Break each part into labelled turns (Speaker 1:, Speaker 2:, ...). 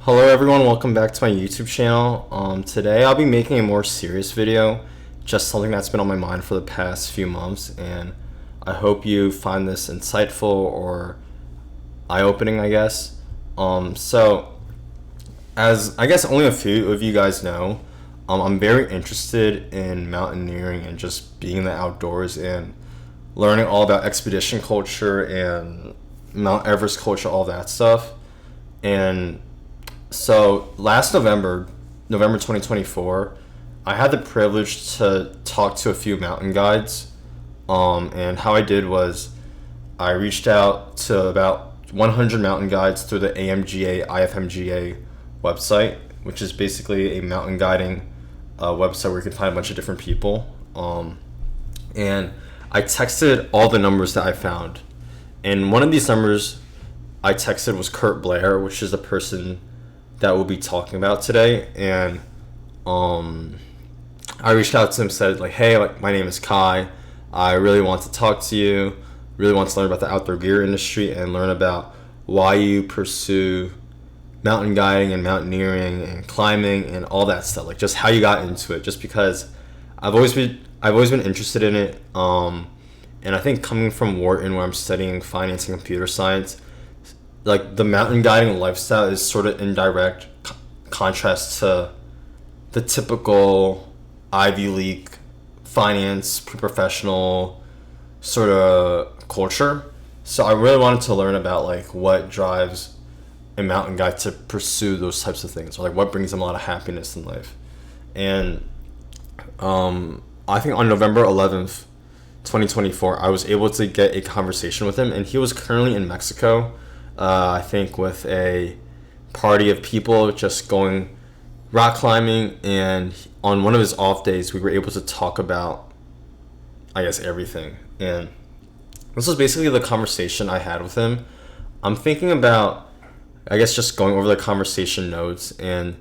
Speaker 1: Hello everyone, welcome back to my YouTube channel. Today I'll be making a more serious video, just something that's been on my mind for the past few months, and I hope you find this insightful or eye-opening, I guess. So, as I guess only a few of you guys know, I'm very interested in mountaineering and just being in the outdoors and learning all about expedition culture and Mount Everest culture, all that stuff. And so last November 2024, I had the privilege to talk to a few mountain guides. And how I did was I reached out to about 100 mountain guides through the AMGA, IFMGA website, which is basically a mountain guiding website where you can find a bunch of different people. And I texted all the numbers that I found. And one of these numbers I texted was Kurt Blair, which is the person that we'll be talking about today. And I reached out to him, said like, hey, like, my name is Kai. I really want to talk to you, really want to learn about the outdoor gear industry and learn about why you pursue mountain guiding and mountaineering and climbing and all that stuff, like just how you got into it, just because I've always been interested in it. And I think coming from Wharton, where I'm studying finance and computer science, like the mountain guiding lifestyle is sort of in direct contrast to the typical Ivy League finance pre-professional sort of culture. So I really wanted to learn about like what drives a mountain guide to pursue those types of things, or like what brings them a lot of happiness in life. And I think on November 11th 2024, I was able to get a conversation with him, and he was currently in Mexico, I think with a party of people just going rock climbing. And on one of his off days, we were able to talk about, I guess, everything. And this was basically the conversation I had with him. I'm thinking about, I guess, just going over the conversation notes and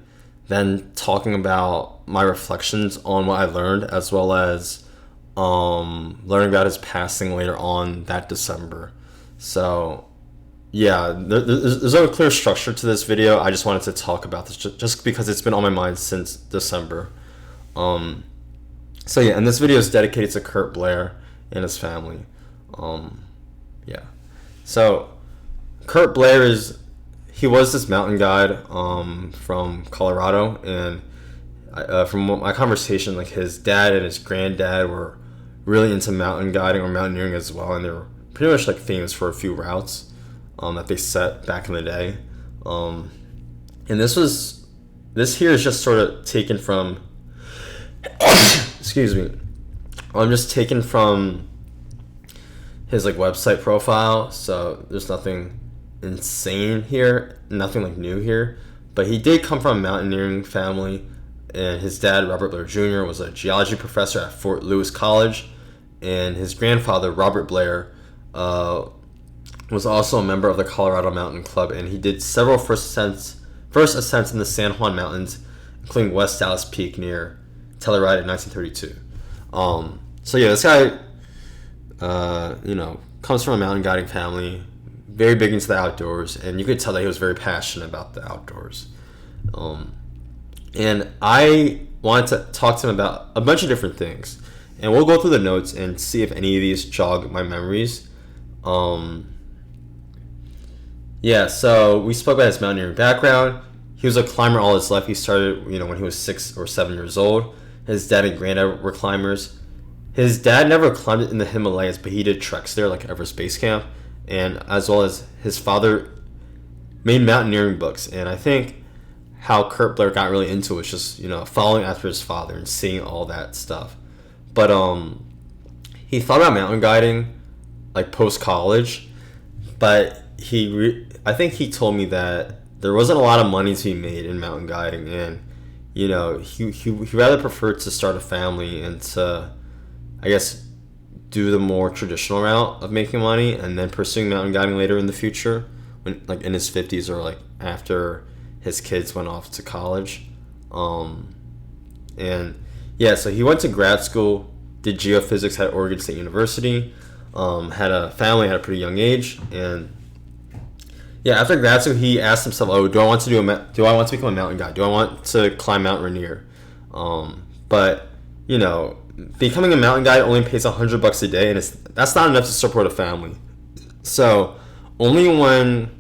Speaker 1: then talking about my reflections on what I learned, as well as learning about his passing later on that December. So yeah, there's no clear structure to this video. I just wanted to talk about this just because it's been on my mind since December. So yeah, and this video is dedicated to Kurt Blair and his family. Yeah. So Kurt Blair he was this mountain guide from Colorado, and from my conversation, like his dad and his granddad were really into mountain guiding or mountaineering as well, and they were pretty much like famous for a few routes that they set back in the day. And this here is just sort of taken from excuse me, I'm just taken from his like website profile, so there's nothing insane here, nothing like new here. But he did come from a mountaineering family, and his dad, Robert Blair Jr., was a geology professor at Fort Lewis College, and his grandfather, Robert Blair, was also a member of the Colorado Mountain Club, and he did several first ascents in the San Juan Mountains, including West Dallas Peak near Telluride in 1932. So yeah, this guy, comes from a mountain guiding family, very big into the outdoors, and you could tell that he was very passionate about the outdoors. And I wanted to talk to him about a bunch of different things, and we'll go through the notes and see if any of these jog my memories. Yeah, so we spoke about his mountaineering background. He was a climber all his life. He started, when he was 6 or 7 years old. His dad and granddad were climbers. His dad never climbed in the Himalayas, but he did treks there, like Everest Base Camp, and as well as his father made mountaineering books. And I think how Kurt Blair got really into it was just, following after his father and seeing all that stuff. But he thought about mountain guiding like post-college, but I think he told me that there wasn't a lot of money to be made in mountain guiding, and he rather preferred to start a family and to, I guess, do the more traditional route of making money and then pursuing mountain guiding later in the future, when like in his 50s or like after his kids went off to college. And yeah, so he went to grad school, did geophysics at Oregon State University, had a family at a pretty young age, and Yeah, after grad school, he asked himself, "Oh, do I want to become a mountain guide? Do I want to climb Mount Rainier?" But you know, becoming a mountain guide only pays $100 a day, and that's not enough to support a family. So, only when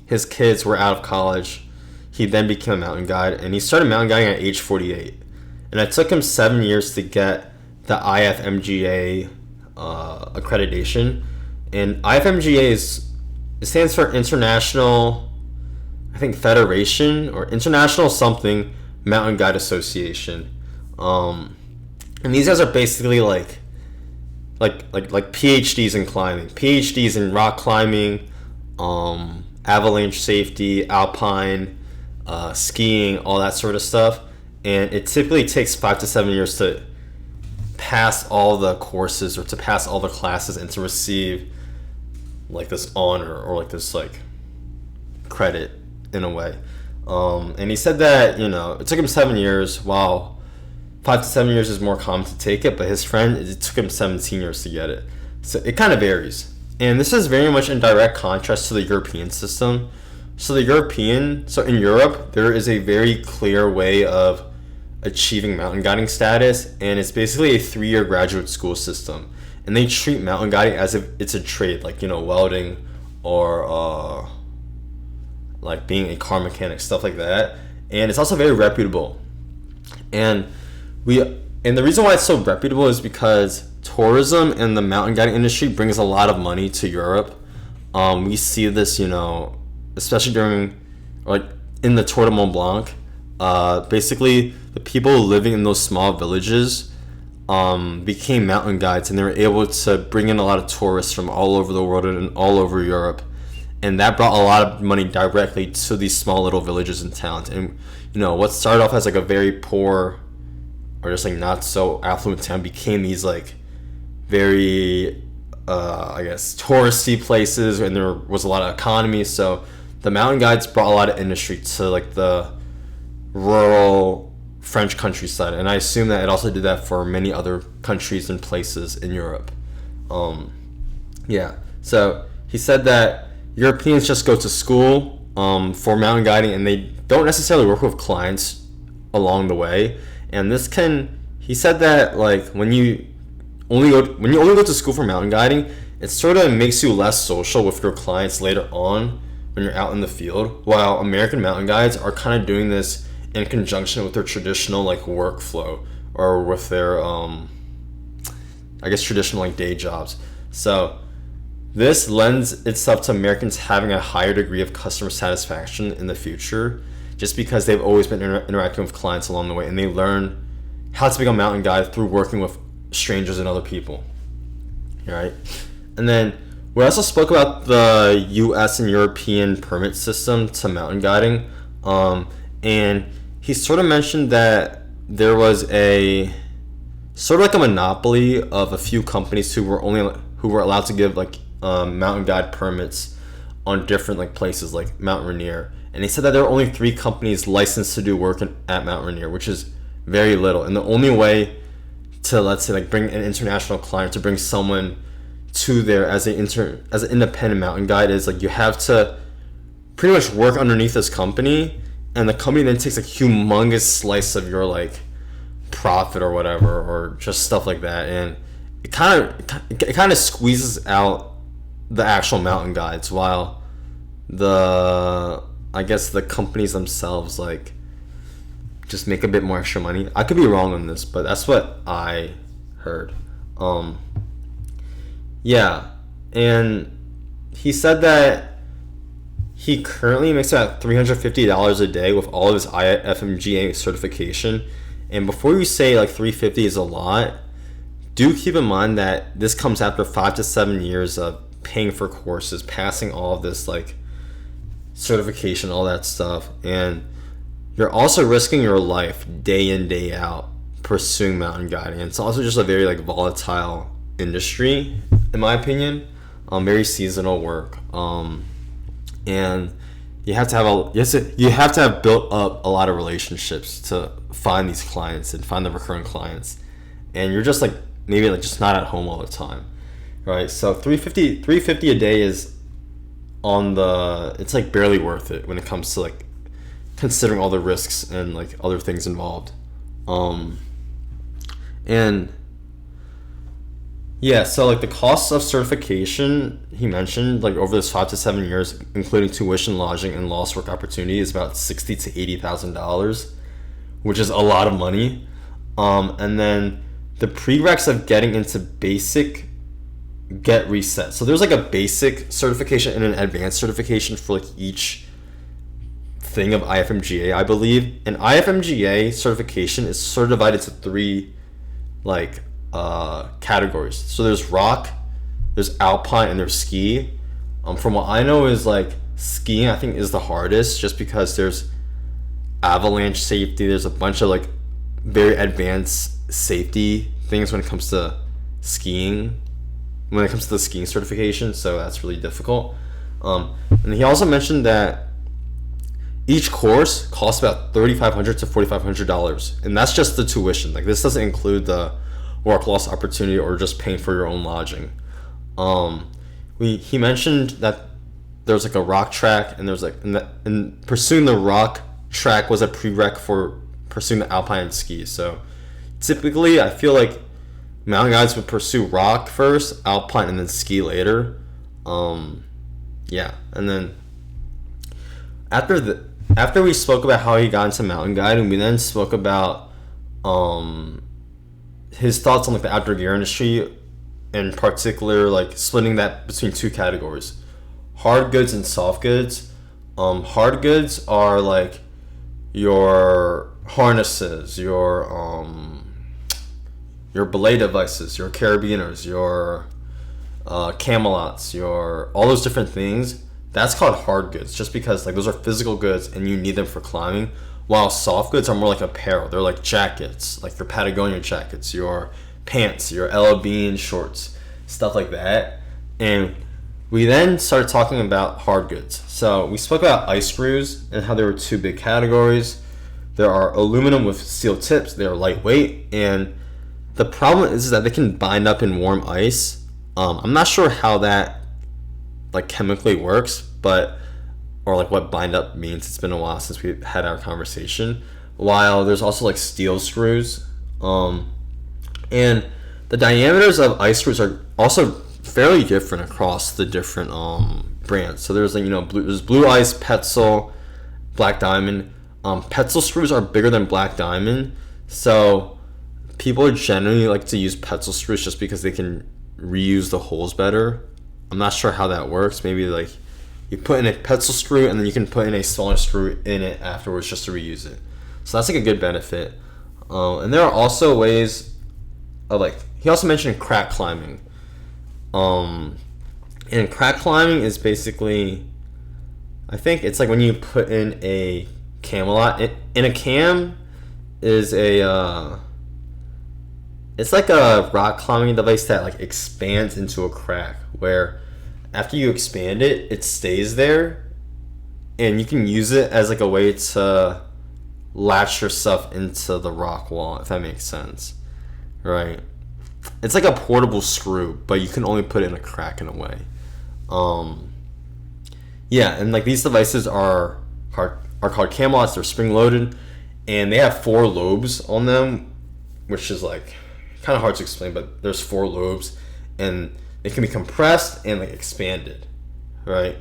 Speaker 1: his kids were out of college, he then became a mountain guide, and he started mountain guiding at age 48. And it took him 7 years to get the IFMGA accreditation. And IFMGA it stands for International, I think, Federation or International something Mountain Guide Association. And these guys are basically like PhDs in climbing, PhDs in rock climbing, avalanche safety, alpine, skiing, all that sort of stuff. And it typically takes 5 to 7 years to pass all the courses or to pass all the classes and to receive like this honor or like this like credit in a way. And he said that, you know, it took him 7 years, while 5 to 7 years is more common to take it, but his friend, it took him 17 years to get it. So it kind of varies. And this is very much in direct contrast to the European system. So in Europe, there is a very clear way of achieving mountain guiding status, and it's basically a 3-year graduate school system. And they treat mountain guiding as if it's a trade, like, you know, welding or like being a car mechanic, stuff like that. And it's also very reputable. And the reason why it's so reputable is because tourism and the mountain guiding industry brings a lot of money to Europe. We see this, you know, especially during, like, in the Tour de Mont Blanc. Basically, the people living in those small villages became mountain guides, and they were able to bring in a lot of tourists from all over the world and all over Europe. And that brought a lot of money directly to these small little villages and towns. And, you know, what started off as like a very poor or just like not so affluent town became these like very, I guess, touristy places, and there was a lot of economy. So the mountain guides brought a lot of industry to like the rural French countryside. And I assume that it also did that for many other countries and places in Europe. Yeah. So he said that Europeans just go to school for mountain guiding, and they don't necessarily work with clients along the way. And he said that like when you only go to school for mountain guiding, it sort of makes you less social with your clients later on when you're out in the field. While American mountain guides are kind of doing this in conjunction with their traditional like workflow or with their I guess traditional like day jobs. So this lends itself to Americans having a higher degree of customer satisfaction in the future, just because they've always been interacting with clients along the way, and they learn how to become a mountain guide through working with strangers and other people. All right. And then we also spoke about the U.S. and European permit system to mountain guiding, and he sort of mentioned that there was a sort of like a monopoly of a few companies who were allowed to give like mountain guide permits on different like places like Mount Rainier. And he said that there are only 3 companies licensed to do work at Mount Rainier, which is very little. And the only way to, let's say, like bring an international client, to bring someone to there as an independent mountain guide, is like you have to pretty much work underneath this company, and the company then takes a humongous slice of your like profit or whatever, or just stuff like that. And it kind of squeezes out the actual mountain guides, while I guess the companies themselves like just make a bit more extra money. I could be wrong on this, but that's what I heard. Yeah, and he said that he currently makes about $350 a day with all of his IFMGA certification. And before you say like $350 is a lot, do keep in mind that this comes after 5 to 7 years of paying for courses, passing all of this like certification, all that stuff, and you're also risking your life day in, day out pursuing mountain guiding. And it's also just a very like volatile industry, in my opinion. Very seasonal work, and you have to have built up a lot of relationships to find these clients and find the recurring clients, and you're just like maybe like just not at home all the time, right? So $350 a day is it's like barely worth it when it comes to like considering all the risks and like other things involved. And yeah, so like the costs of certification, he mentioned like over this 5 to 7 years, including tuition, lodging, and lost work opportunity, is about $60,000 to $80,000, which is a lot of money. And then the prereqs of getting into basic get reset. So there's like a basic certification and an advanced certification for like each thing of IFMGA, I believe. And IFMGA certification is sort of divided to three like categories. So there's rock, there's alpine, and there's ski. From what I know is like skiing I think is the hardest, just because there's avalanche safety, there's a bunch of like very advanced safety things when it comes to skiing, when it comes to the skiing certification, so that's really difficult. And he also mentioned that each course costs about $3,500 to $4,500, and that's just the tuition. Like this doesn't include the work loss opportunity or just paying for your own lodging. He mentioned that there's like a rock track, and there's like and pursuing the rock track was a prereq for pursuing the alpine and ski. So typically I feel like mountain guides would pursue rock first, alpine, and then ski later. Yeah, and then after we spoke about how he got into mountain guiding, we then spoke about his thoughts on like the outdoor gear industry, in particular like splitting that between two categories: hard goods and soft goods. Hard goods are like your harnesses, your belay devices, your carabiners, your camelots, your all those different things. That's called hard goods, just because like those are physical goods and you need them for climbing. While soft goods are more like apparel. They're like jackets, like your Patagonia jackets, your pants, your Ella Bean shorts, stuff like that. And we then started talking about hard goods. So we spoke about ice screws and how there were two big categories. There are aluminum with steel tips. They are lightweight, and the problem is that they can bind up in warm ice. I'm not sure how that like chemically works, or like what bind up means. It's been a while since we had our conversation. While there's also like steel screws, and the diameters of ice screws are also fairly different across the different brands. So there's like there's Blue Ice, Petzl, Black Diamond. Petzl screws are bigger than Black Diamond, so people generally like to use Petzl screws just because they can reuse the holes better. I'm not sure how that works. Maybe like you put in a Petzl screw and then you can put in a smaller screw in it afterwards just to reuse it. So that's like a good benefit. And there are also ways of like, he also mentioned crack climbing. And crack climbing is basically, I think it's like when you put in a camelot. In a cam is it's like a rock climbing device that like expands into a crack, where after you expand it, it stays there, and you can use it as like a way to latch yourself into the rock wall, if that makes sense, right? It's like a portable screw, but you can only put it in a crack in a way. Yeah, and like these devices are called camelots. They're spring loaded, and they have 4 lobes on them, which is like kind of hard to explain, but there's 4 lobes, and it can be compressed and like expanded, right?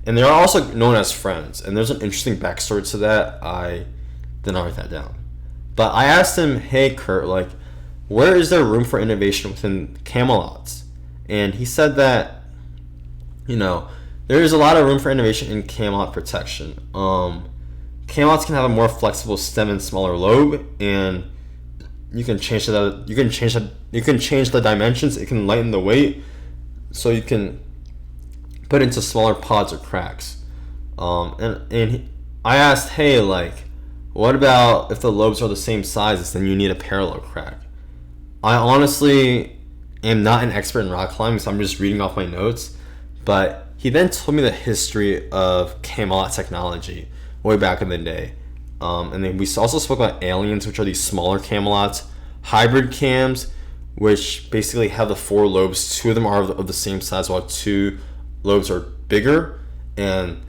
Speaker 1: And they are also known as friends, and there's an interesting backstory to that. I did not write that down, but I asked him, hey Kurt, like where is there room for innovation within camelots? And he said that there is a lot of room for innovation in camelot protection. Camelots can have a more flexible stem and smaller lobe, and you can change the dimensions. It can lighten the weight, so you can put into smaller pods or cracks. I asked, hey, like, what about if the lobes are the same sizes? Then you need a parallel crack. I honestly am not an expert in rock climbing, so I'm just reading off my notes. But he then told me the history of camelot technology way back in the day. And then we also spoke about aliens, which are these smaller camelots, hybrid cams, which basically have the 4 lobes. 2 of them are of the same size, while 2 lobes are bigger. and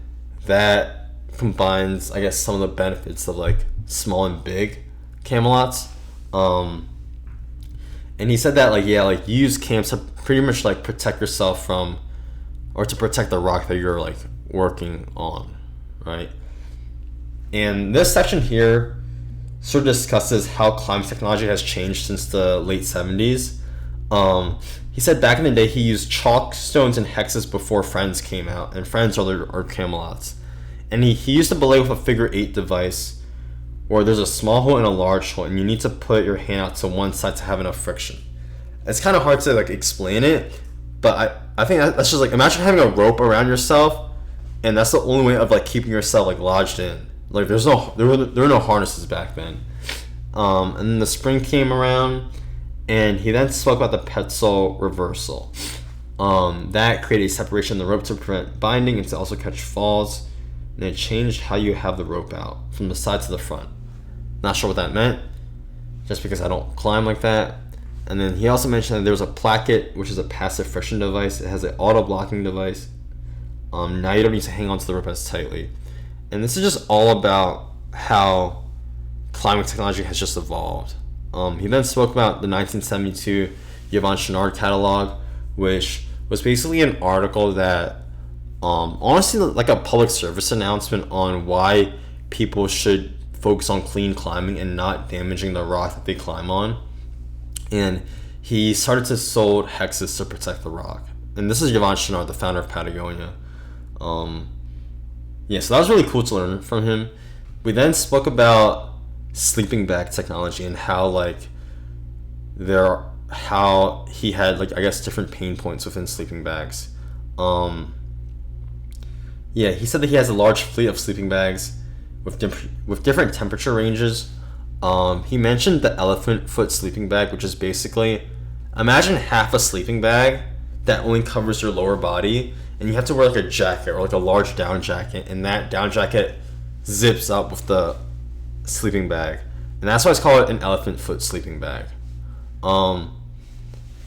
Speaker 1: that combines, I guess, some of the benefits of like small and big camelots. And he said that like, yeah, like you use cams to pretty much like protect yourself from, or to protect the rock that you're like working on, right? And this section here sort of discusses how climbing technology has changed since the late 70s. He said back in the day he used chalk, stones, and hexes before Friends came out, and Friends are camelots. And he used to belay with a figure 8 device where there's a small hole and a large hole, and you need to put your hand out to one side to have enough friction. It's kind of hard to like explain it, but I think that's just like, imagine having a rope around yourself, and that's the only way of like keeping yourself like lodged in. Like there were no harnesses back then. And then the spring came around, and he then spoke about the Petzl reversal. That created a separation in the rope to prevent binding and to also catch falls, and it changed how you have the rope out from the side to the front. Not sure what that meant, just because I don't climb like that. And then he also mentioned that there was a placket, which is a passive friction device. It has an auto blocking device. Now you don't need to hang onto the rope as tightly. And this is just all about how climbing technology has just evolved. He then spoke about the 1972 Yvon Chouinard catalog, which was basically an article that, honestly, like a public service announcement on why people should focus on clean climbing and not damaging the rock that they climb on. And he started to sold hexes to protect the rock. And this is Yvon Chouinard, the founder of Patagonia. Yeah, so that was really cool to learn from him. We then spoke about sleeping bag technology and how how he had like, I guess, different pain points within sleeping bags. Yeah, he said that he has a large fleet of sleeping bags with different temperature ranges. He mentioned the elephant foot sleeping bag, which is basically, imagine half a sleeping bag that only covers your lower body, and you have to wear like a jacket or like a large down jacket, and that down jacket zips up with the sleeping bag, and that's why it's called an elephant foot sleeping bag.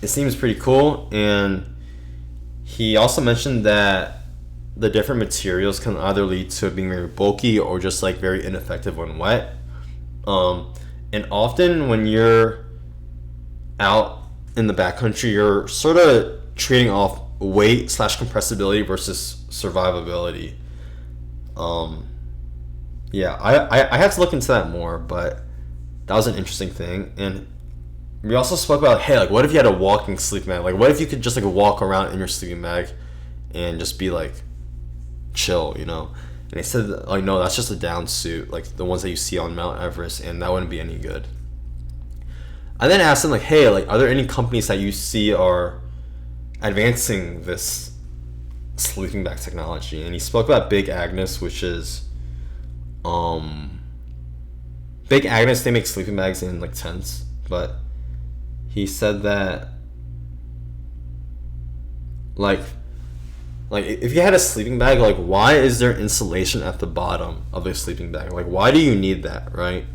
Speaker 1: It seems pretty cool, and he also mentioned that the different materials can either lead to it being very bulky or just like very ineffective when wet. And often when you're out in the backcountry, you're sort of trading off weight / compressibility versus survivability. Yeah, I have to look into that more, but that was an interesting thing. And we also spoke about, hey, like, what if you had a walking sleeping bag? Like, what if you could just like walk around in your sleeping bag and just be like chill, you know? And they said, like, no, that's just a down suit, like the ones that you see on Mount Everest, and that wouldn't be any good. I then asked him, like, hey, like, are there any companies that you see are advancing this sleeping bag technology? And he spoke about Big Agnes, which is, Big Agnes, they make sleeping bags in like tents, but he said that, like if you had a sleeping bag, like, why is there insulation at the bottom of a sleeping bag? Like, why do you need that, right?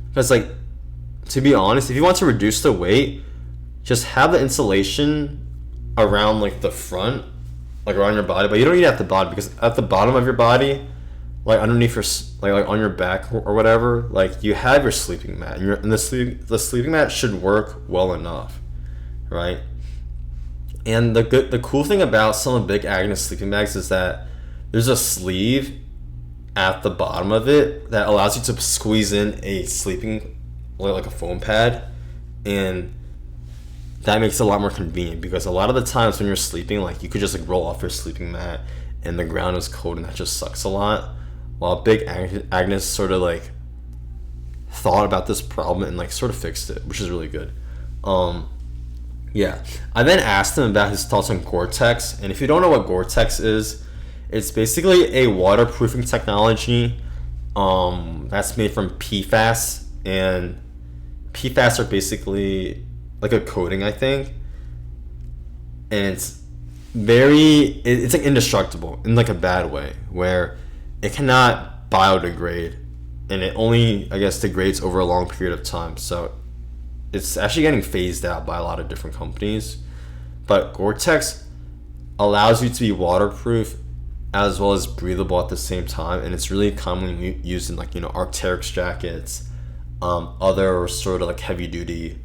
Speaker 1: Because, like, to be honest, if you want to reduce the weight, just have the insulation around like the front, like around your body, but you don't need it at the bottom, because at the bottom of your body, like underneath your like on your back or whatever, like you have your sleeping mat, and the sleeping mat should work well enough, right? And the cool thing about some of Big Agnes sleeping bags is that there's a sleeve at the bottom of it that allows you to squeeze in a sleeping, like a foam pad, and that makes it a lot more convenient, because a lot of the times when you're sleeping, like, you could just like roll off your sleeping mat and the ground is cold, and that just sucks a lot. While Big Agnes sort of like thought about this problem and like sort of fixed it, which is really good. Yeah, I then asked him about his thoughts on Gore-Tex, and if you don't know what Gore-Tex is, it's basically a waterproofing technology that's made from PFAS, and PFAS are basically like a coating, I think, and it's like indestructible in like a bad way, where it cannot biodegrade, and it only, I guess, degrades over a long period of time. So it's actually getting phased out by a lot of different companies. But Gore-Tex allows you to be waterproof as well as breathable at the same time, and it's really commonly used in like Arc'teryx jackets, other sort of like heavy duty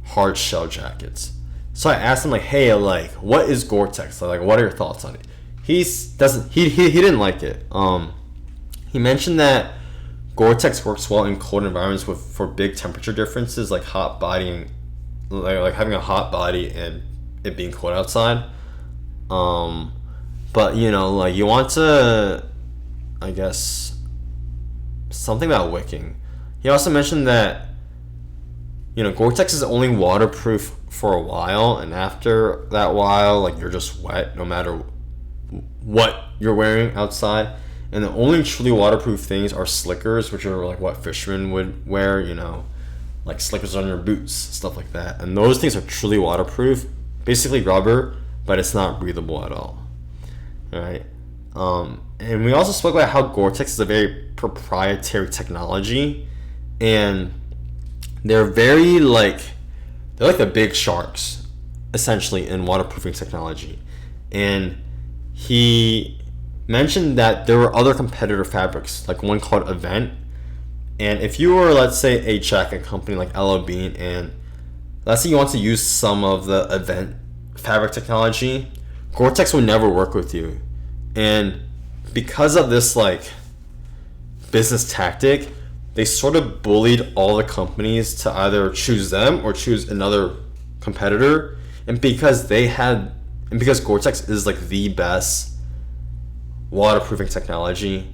Speaker 1: hard shell jackets. So I asked him like, hey, like what is Gore-Tex? Like what are your thoughts on it? He didn't like it. He mentioned that Gore-Tex works well in cold environments for big temperature differences, like hot bodying, like having a hot body and it being cold outside. But like you want to, I guess, something about wicking. He also mentioned that Gore-Tex is only waterproof for a while, and after that while, like you're just wet no matter what you're wearing outside. And the only truly waterproof things are slickers, which are like what fishermen would wear, like slickers on your boots, stuff like that. And those things are truly waterproof, basically rubber, but it's not breathable at all. All right. And we also spoke about how Gore-Tex is a very proprietary technology, and they're like the big sharks, essentially, in waterproofing technology. And he mentioned that there were other competitor fabrics, like one called Event. And if you were, let's say, a jacket company like LL Bean, and let's say you want to use some of the Event fabric technology, Gore-Tex would never work with you. And because of this like business tactic, they sort of bullied all the companies to either choose them or choose another competitor. And because Gore-Tex is like the best waterproofing technology,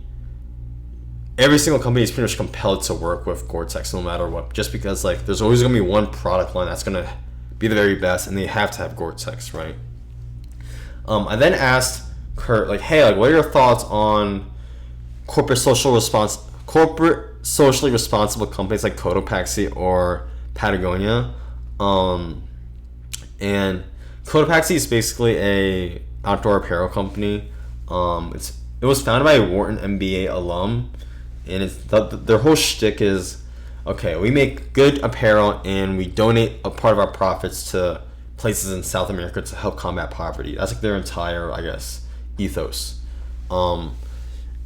Speaker 1: every single company is pretty much compelled to work with Gore-Tex no matter what, just because like there's always going to be one product line that's going to be the very best, and they have to have Gore-Tex, right? I then asked Kurt, like, hey, like, what are your thoughts on corporate socially responsible companies like Cotopaxi or Patagonia? And Cotopaxi is basically a outdoor apparel company. It was founded by a Wharton MBA alum, and their whole shtick is, okay, we make good apparel and we donate a part of our profits to places in South America to help combat poverty. That's like their entire, I guess, ethos. And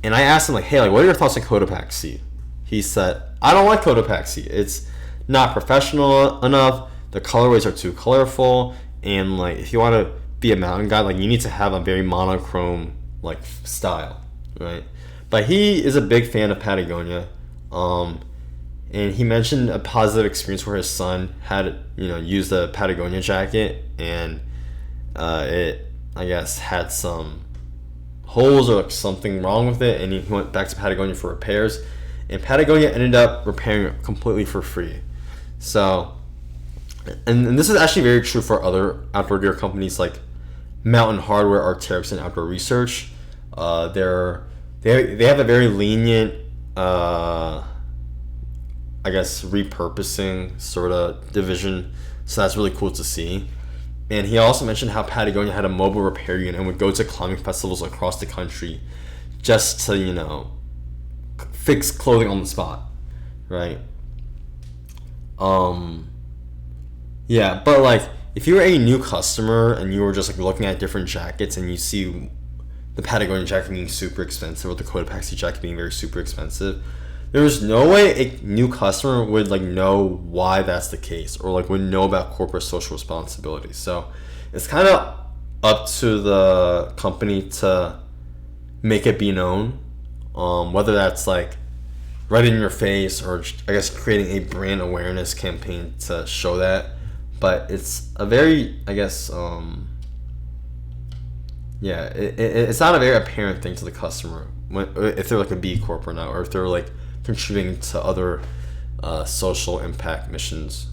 Speaker 1: I asked him like, hey, like, what are your thoughts on Cotopaxi? He said, I don't like Cotopaxi. It's not professional enough. The colorways are too colorful, and like if you want to be a mountain guide, like you need to have a very monochrome like style, right? But he is a big fan of Patagonia, and he mentioned a positive experience where his son had used a Patagonia jacket, and it, I guess, had some holes or like something wrong with it, and he went back to Patagonia for repairs, and Patagonia ended up repairing it completely for free. So, and this is actually very true for other outdoor gear companies like Mountain Hardwear, Arc'teryx, and Outdoor Research. They have a very lenient, I guess, repurposing sort of division, so that's really cool to see. And he also mentioned how Patagonia had a mobile repair unit and would go to climbing festivals across the country just to, fix clothing on the spot, right? Yeah, but like if you're a new customer and you were just like looking at different jackets and you see the Patagonia jacket being super expensive or the Cotopaxi jacket being very super expensive, there's no way a new customer would like know why that's the case or like would know about corporate social responsibility. So it's kind of up to the company to make it be known, whether that's like right in your face or I guess creating a brand awareness campaign to show that. But it's a very, I guess, it's not a very apparent thing to the customer if they're like a B Corp or not, or if they're like contributing to other social impact missions.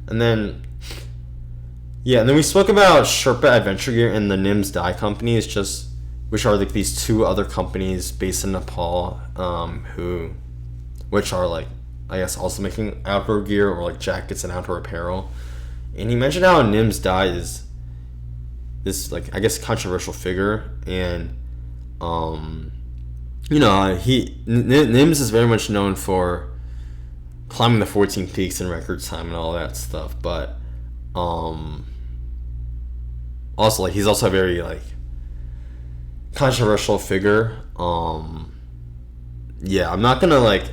Speaker 1: And then we spoke about Sherpa Adventure Gear and the NIMS Dye companies, which are like these two other companies based in Nepal, which are like, I guess, also making outdoor gear or like jackets and outdoor apparel. And he mentioned how NIMS Dye is this like, I guess, controversial figure, and NIMS is very much known for climbing the 14 peaks in record time and all that stuff, but also like he's also a very like controversial figure. Yeah, I'm not gonna like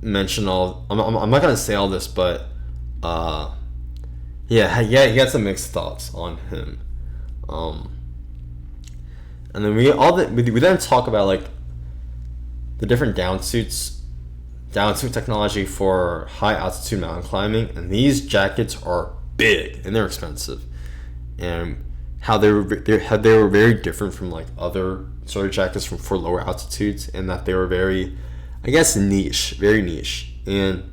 Speaker 1: mention all. I'm not gonna say all this, but yeah, he had some mixed thoughts on him. And then we then talk about like the different downsuit technology for high altitude mountain climbing, and these jackets are big and they're expensive, and how they were very different from like other sort of jackets for lower altitudes, and that they were very, I guess, very niche. And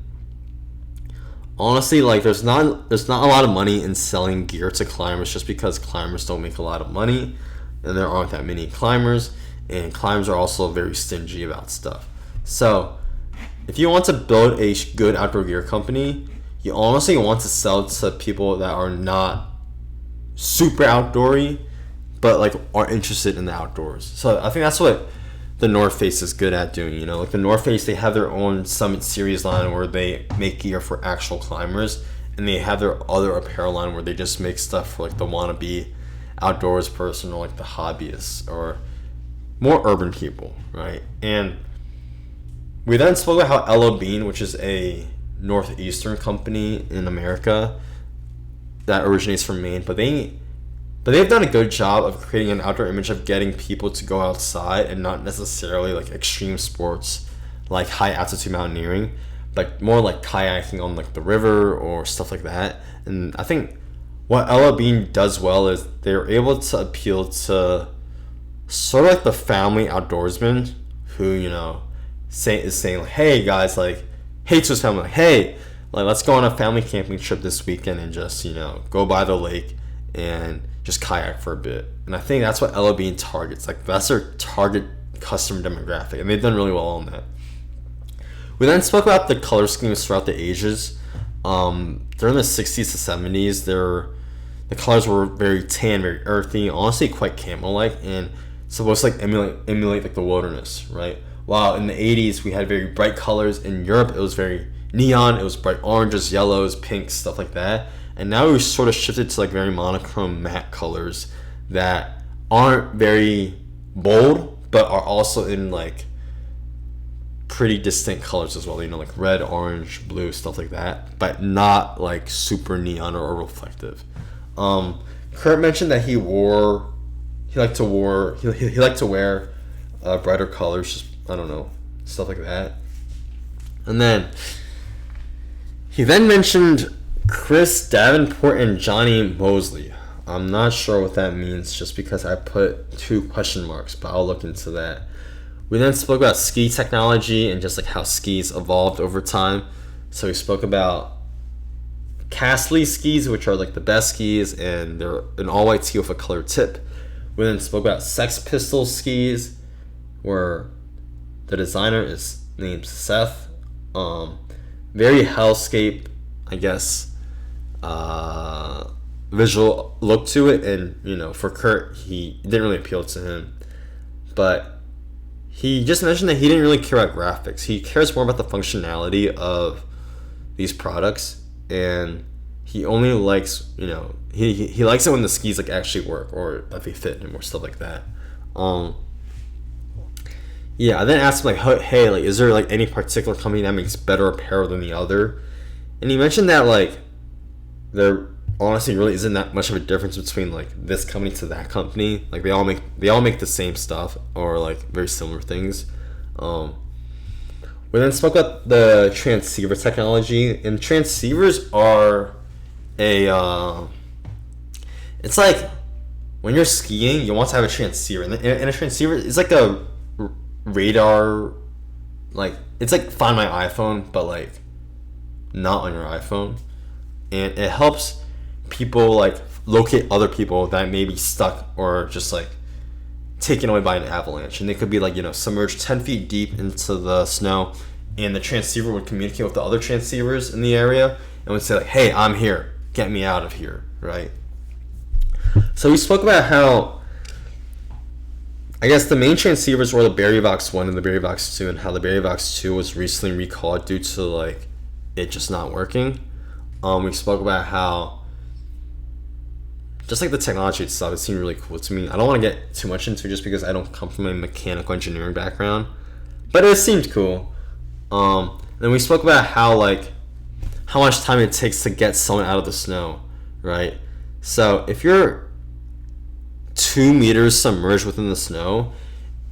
Speaker 1: honestly, like there's not a lot of money in selling gear to climbers, just because climbers don't make a lot of money, and there aren't that many climbers, and climbers are also very stingy about stuff. So if you want to build a good outdoor gear company, you honestly want to sell to people that are not super outdoory, but like are interested in the outdoors. So I think that's what the North Face is good at doing. You know, like the North Face, they have their own Summit Series line where they make gear for actual climbers, and they have their other apparel line where they just make stuff for like the wannabe outdoors person, or like the hobbyists, or more urban people, right? And we then spoke about how Ella Bean, which is a northeastern company in America that originates from Maine, but they've done a good job of creating an outdoor image of getting people to go outside, and not necessarily like extreme sports like high altitude mountaineering, but more like kayaking on like the river or stuff like that. And I think what Ella Bean does well is they're able to appeal to sort of like the family outdoorsman who, you know, is saying like, hey guys, like, hey to his family, like, hey, like, let's go on a family camping trip this weekend and just, you know, go by the lake and just kayak for a bit. And I think that's what Ella Bean targets. Like, that's their target customer demographic, and they've done really well on that. We then spoke about the color schemes throughout the ages. During the 60s to 70s, the colors were very tan, very earthy, honestly quite camo-like, and supposed to like emulate like the wilderness, right? While in the 80s we had very bright colors. In Europe it was very neon, it was bright oranges, yellows, pinks, stuff like that. And now we sort of shifted to like very monochrome matte colors that aren't very bold, but are also in like pretty distinct colors as well, you know, like red, orange, blue, stuff like that, but not like super neon or reflective. Kurt mentioned that he liked to wear brighter colors, just, I don't know, stuff like that. And then he then mentioned Chris Davenport and Johnny Mosley. I'm not sure what that means, just because I put 2 question marks, but I'll look into that. We then spoke about ski technology and just like how skis evolved over time. So we spoke about Castley skis, which are like the best skis, and they're an all-white ski with a colored tip. We then spoke about Sex Pistols skis, where the designer is named Seth. Very hellscape, I guess, visual look to it, and you know, for Kurt, he didn't really appeal to him. But he just mentioned that he didn't really care about graphics. He cares more about the functionality of these products, and he only likes, you know, he likes it when the skis like actually work, or that they fit him, or stuff like that. Yeah, I then asked him like, hey, like, is there like any particular company that makes better apparel than the other? And he mentioned that like there honestly really isn't that much of a difference between like this company to that company. Like they all make the same stuff, or like very similar things. We then spoke about the transceiver technology, and transceivers are it's like when you're skiing, you want to have a transceiver, and a transceiver is like a radar, like it's like Find My iPhone, but like not on your iPhone, and it helps people like locate other people that may be stuck or just like taken away by an avalanche, and they could be like, you know, submerged 10 feet deep into the snow, and the transceiver would communicate with the other transceivers in the area and would say like, hey, I'm here, get me out of here, right? So we spoke about how, I guess, the main transceivers were the Barryvox 1 and the Barryvox 2, and how the Barryvox 2 was recently recalled due to like it just not working. We spoke about how just like the technology itself, it seemed really cool to me. I don't want to get too much into it just because I don't come from a mechanical engineering background, but it seemed cool. Then we spoke about how much time it takes to get someone out of the snow, right? So if you're 2 meters submerged within the snow,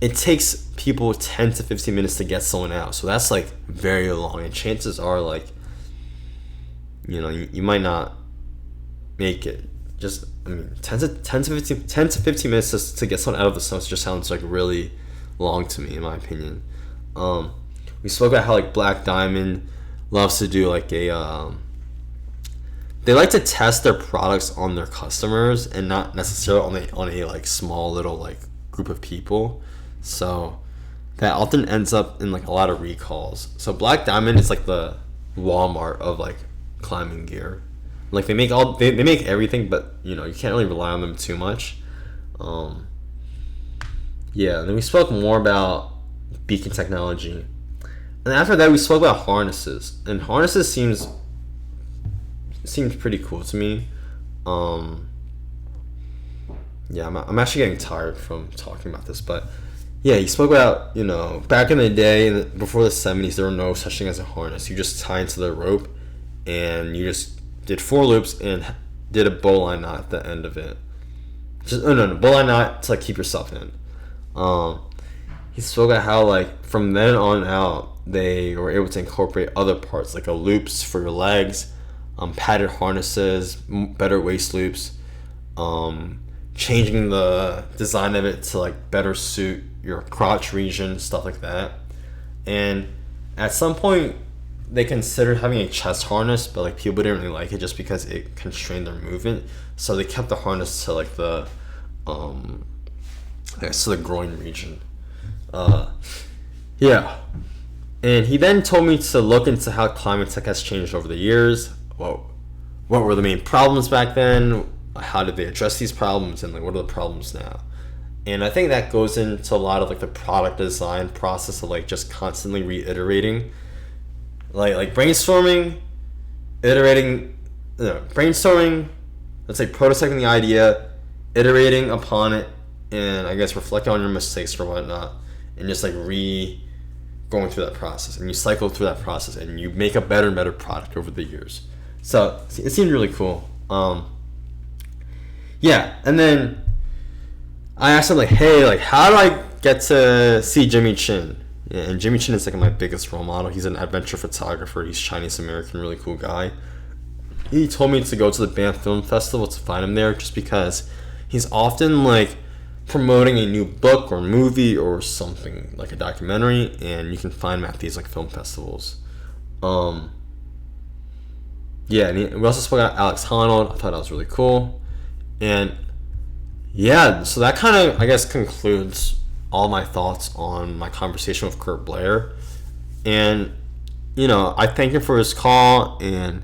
Speaker 1: it takes people 10 to 15 minutes to get someone out. So that's like very long, and chances are like, you might not make it. Just, I mean, 10 to 15 minutes to get someone out of the snow just sounds like really long to me, in my opinion. We spoke about how like Black Diamond loves to do like they like to test their products on their customers and not necessarily on a like small little like group of people. So that often ends up in like a lot of recalls. So Black Diamond is like the Walmart of like climbing gear. Like they make everything, but you can't really rely on them too much. Yeah, and then we spoke more about beacon technology. And after that we spoke about harnesses. And harnesses seems pretty cool to me. Yeah, I'm actually getting tired from talking about this, but yeah, he spoke about, back in the day, before the 70s, there were no such thing as a harness. You just tie into the rope, and you just did 4 loops and did a bowline knot at the end of it. Bowline knot to like keep yourself in. He spoke about how like from then on out, they were able to incorporate other parts like loops for your legs, padded harnesses, better waist loops, changing the design of it to like better suit your crotch region, stuff like that. And at some point they considered having a chest harness, but like people didn't really like it just because it constrained their movement, so they kept the harness to like the I guess to the groin region. Yeah. And he then told me to look into how climate tech has changed over the years. What were the main problems back then? How did they address these problems? And like, what are the problems now? And I think that goes into a lot of like the product design process of like just constantly reiterating. Like brainstorming, brainstorming, let's say prototyping the idea, iterating upon it, and I guess reflecting on your mistakes or whatnot, and just like going through that process, and you cycle through that process, and you make a better and better product over the years. So it seemed really cool. Yeah, and then I asked him like, hey, like how do I get to see Jimmy Chin? Yeah, and Jimmy Chin is like my biggest role model. He's an adventure photographer. He's Chinese American, really cool guy. He told me to go to the Banff Film Festival to find him there, just because he's often like promoting a new book or movie or something like a documentary, and you can find him at these like film festivals. Yeah, and we also spoke about Alex Honnold. I thought that was really cool. And yeah, so that kind of, I guess, concludes all my thoughts on my conversation with Kurt Blair. And I thank him for his call, and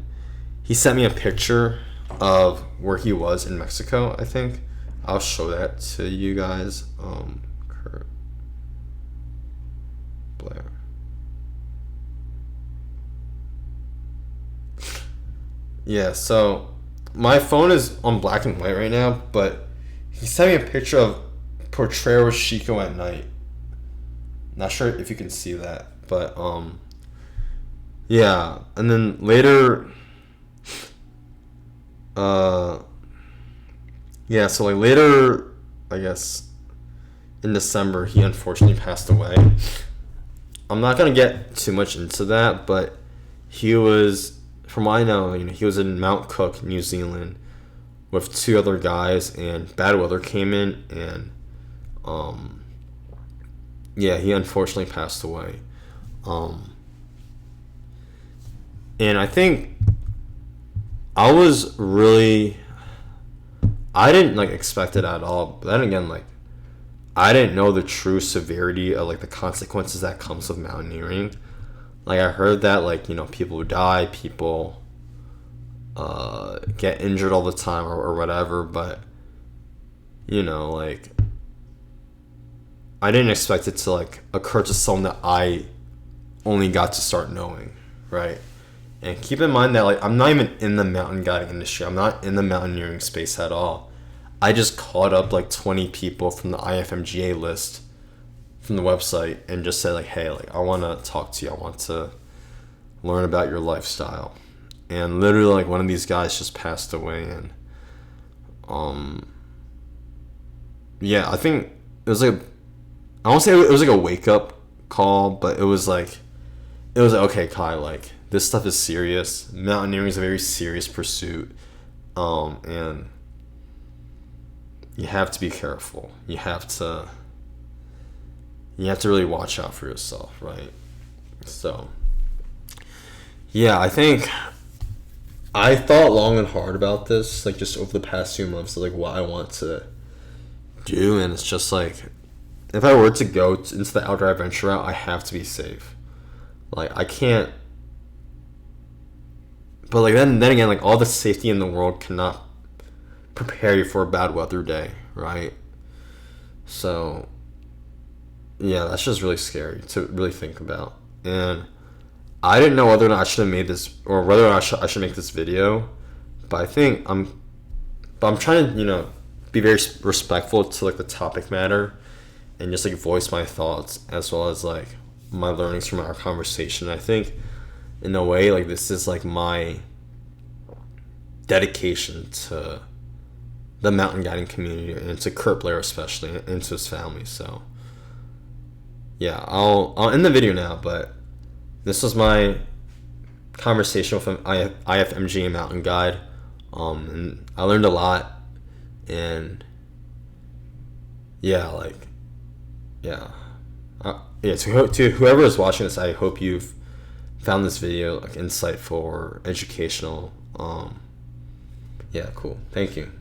Speaker 1: he sent me a picture of where he was in Mexico, I think. I'll show that to you guys. Kurt Blair. Yeah, so my phone is on black and white right now, but he sent me a picture of Potrero Chico at night. Not sure if you can see that, but yeah, and then later, yeah, so like later, I guess in December, he unfortunately passed away. I'm not gonna get too much into that, but he was, from what I know, he was in Mount Cook, New Zealand, with 2 other guys, and bad weather came in, and yeah, he unfortunately passed away. And I think I didn't like expect it at all, but then again, like I didn't know the true severity of like the consequences that comes with mountaineering. Like I heard that like people die, people get injured all the time or whatever, but like I didn't expect it to like occur to someone that I only got to start knowing, right? And keep in mind that like I'm not even in the mountain guiding industry. I'm not in the mountaineering space at all. I just called up like 20 people from the IFMGA list from the website and just said like, hey, like I want to talk to you. I want to learn about your lifestyle. And literally like one of these guys just passed away, and yeah, I think it was like, I won't say it was like a wake up call, but it was like okay, Kai, like this stuff is serious. Mountaineering is a very serious pursuit, and you have to be careful. You have to really watch out for yourself, right? So yeah, I think I thought long and hard about this, like just over the past few months, like what I want to do, and it's just like, if I were to go into the outdoor adventure route, I have to be safe. Like I can't, but like then again, like all the safety in the world cannot prepare you for a bad weather day, right? So yeah, that's just really scary to really think about. And I didn't know whether or not I should have made this, or whether or not I should make this video, but I think I'm trying to, be very respectful to like the topic matter, and just like voice my thoughts as well as like my learnings from our conversation. I think in a way like this is like my dedication to the mountain guiding community and to Kurt Blair especially, and to his family. So yeah, I'll end the video now, but this was my conversation with an IFMGA mountain guide, and I learned a lot. And yeah, to whoever is watching this, I hope you've found this video like insightful or educational. Yeah, cool. Thank you.